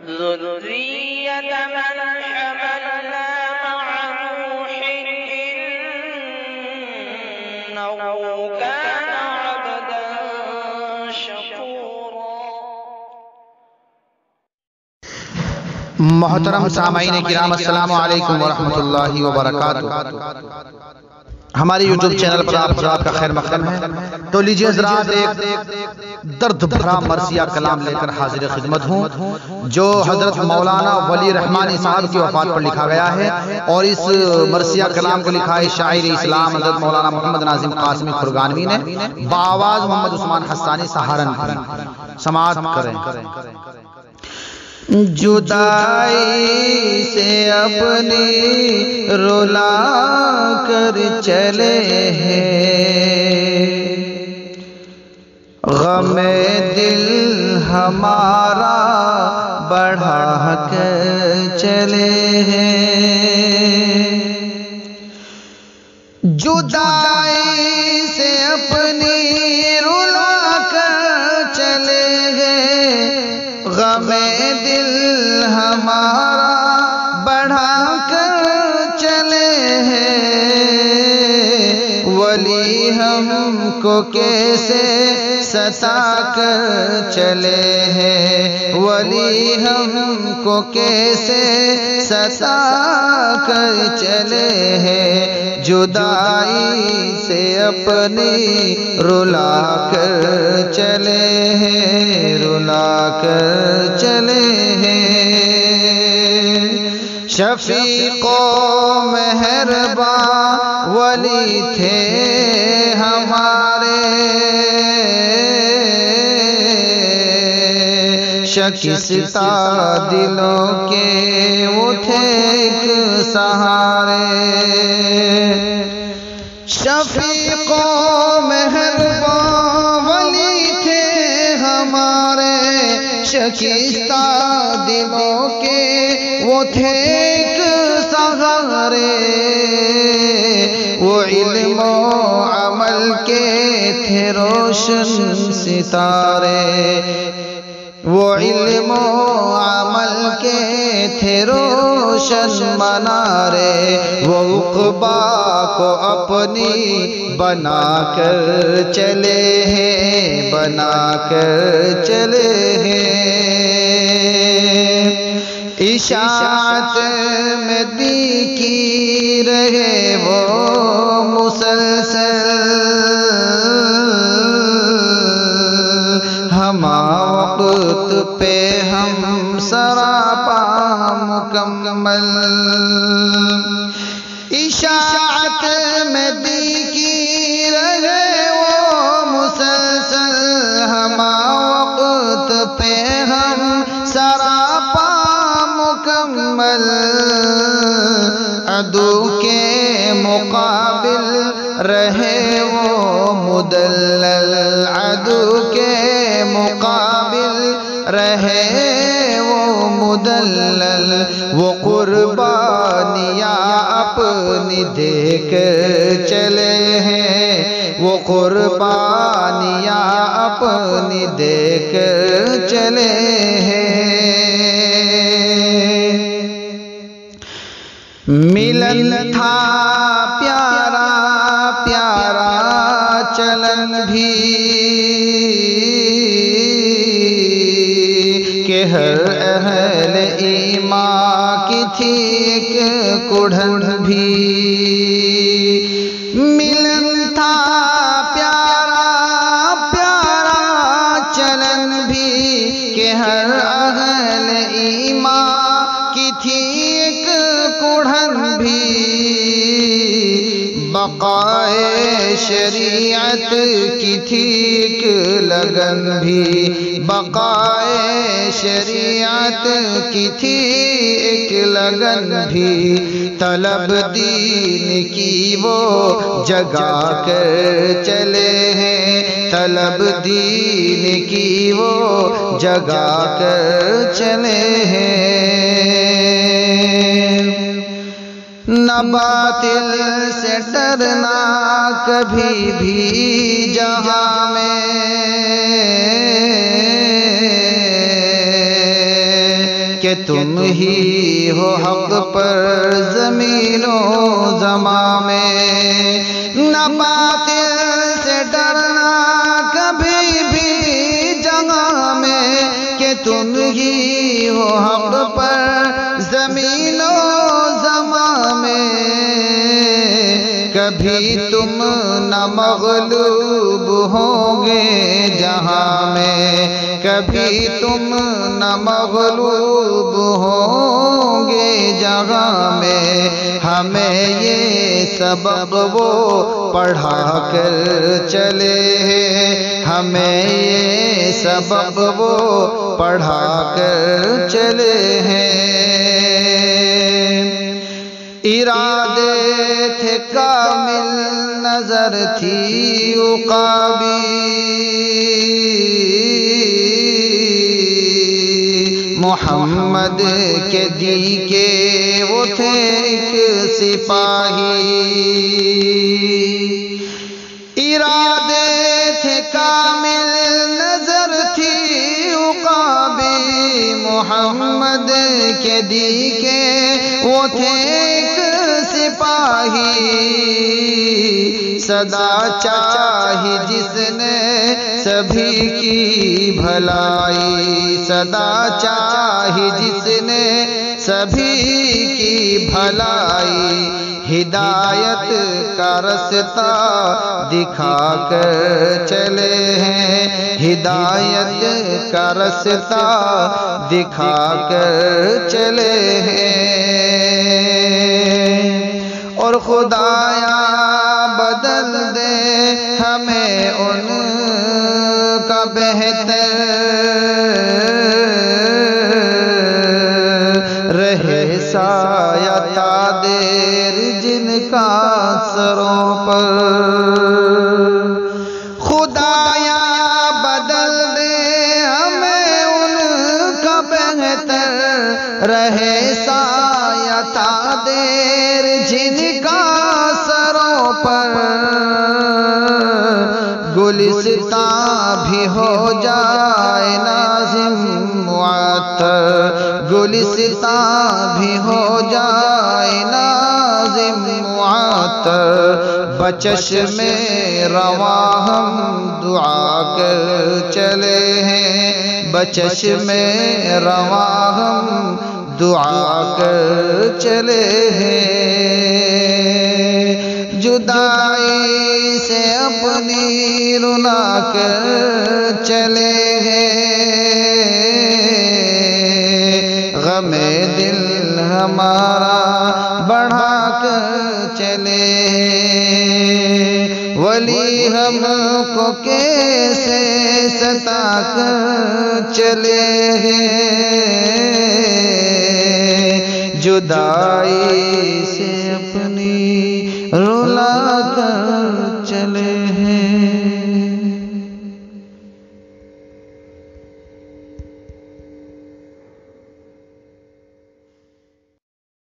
ذرية من حملنا مع نوح إنه كان عبدا شكورا۔ محترم سامعین کرام، السلام علیکم ورحمۃ اللہ وبرکاتہ۔ ہماری یوٹیوب چینل پر آپ حضرات کا خیر مقدم ہے۔ تو لیجیے حضرات، ایک درد بھرا مرثیہ کلام لے کر حاضر خدمت ہوں، جو حضرت مولانا ولی رحمانی صاحب کی وفات پر لکھا گیا ہے، اور اس مرثیہ کلام کو لکھا ہے شاعر اسلام حضرت مولانا محمد ناظم قاسمی کھرگانوی نے، بآواز محمد عثمان حسانی سہارنپوری۔ سماعت کریں۔ جدائی سے اپنی رلا کر چلے ہیں، غم دل ہمارا بڑھا کر چلے ہیں، جدائی سے اپنی رلا کر چلے ہیں، غم دل ہمارا بڑھا کر چلے ہیں، ولی ہم کو کیسے ستا کر چلے ہیں، ولی ہم کو کیسے ستا کر چلے ہیں، جدائی سے اپنی رلا کر چلے ہیں، رلا کر چلے ہیں۔ شفیق و مہرباں ولی تھے ہمارے، شکستہ دلوں کے وہ تھے ایک سہارے، شفیق و مہرباں ولی تھے ہمارے، شکستہ دلوں کے وہ تھے ایک سہارے، وہ علم و عمل کے تھے روشن ستارے، وہ علم و عمل کے تھے روشن منارے، وہ عقبہ کو اپنی بنا کر چلے ہیں، بنا کر چلے ہیں، اشاعت میں دی کی رہے وہ مسلسل، ہما وقت پہ ہم سراپا مکمل، اشاعت میں دی کی رہے وہ مسلسل، ہما وقت پہ ہم سراپا مکمل، عدو کے مقابل رہے وہ مدلل، عدو کے مقابل رہے وہ مدلل، وہ قربانیاں اپنی دے کر چلے ہیں، وہ قربانیاں اپنی دے کر چلے ہیں۔ ملن تھا پیارا پیارا چلن بھی، کہ ہر اہل ایمان کی تھی ایک کڑھن بھی، ملن تھا پیارا پیارا چلن بھی، کہ ہر اہل ایمان کی تھی ایک کڑھن بھی، بقائے شریعت کی تھی ایک لگن بھی، بقائے شریعت کی تھی ایک لگن بھی، طلب دین کی وہ جگا کر چلے ہیں، طلب دین کی وہ جگا کر چلے ہیں، نہ باطل سے ڈرنا کبھی بھی جہاں میں، کہ تم ہی ہو حق پر زمین و زمان میں، نہ باطل سے ڈرنا کبھی بھی جہاں میں، کہ تم ہی ہو حق پر زمین و زمان میں، کبھی تم نہ مغلوب ہوں گے جہاں میں، کبھی تم نہ مغلوب ہوں گے جہاں میں، ہمیں یہ سبق وہ پڑھا کر چلے ہیں، ہمیں یہ سبق وہ پڑھا کر چلے ہیں۔ ارادے تھے کامل، نظر تھی عقابی، محمد کے دی کے وہ تھے ایک سپاہی، ارادے تھے کامل، نظر تھی عقابی، محمد کے دی کے وہ تھے ایک سپاہی، صدا چاہی جس نے سبھی کی بھلائی، صدا چاہی جس نے سبھی کی بھلائی، ہدایت کا رستہ دکھا کر چلے ہیں، ہدایت کا رستہ دکھا کر چلے ہیں، اور خدایا بدل دے ہمیں ان کا بہتر، رہے سایہ تا دیر جن کا سروں پر، خدایا بدل دے ہمیں ان کا بہتر، رہے سایہ تا دیر جن کا سروں پر، گلستان بھی ہو جائے ناظم معطر، گلستان بھی ہو جائے ناظم معطر، بچشم رواں ہم دعا کر چلے ہیں، بچشم رواں ہم دعا کر چلے ہیں، جدائی سے اپنی رلا کر چلے ہیں، غم دل ہمارا بڑھا کر چلے ہیں، ولی ہم کو کیسے ستا کر چلے ہیں، جدائی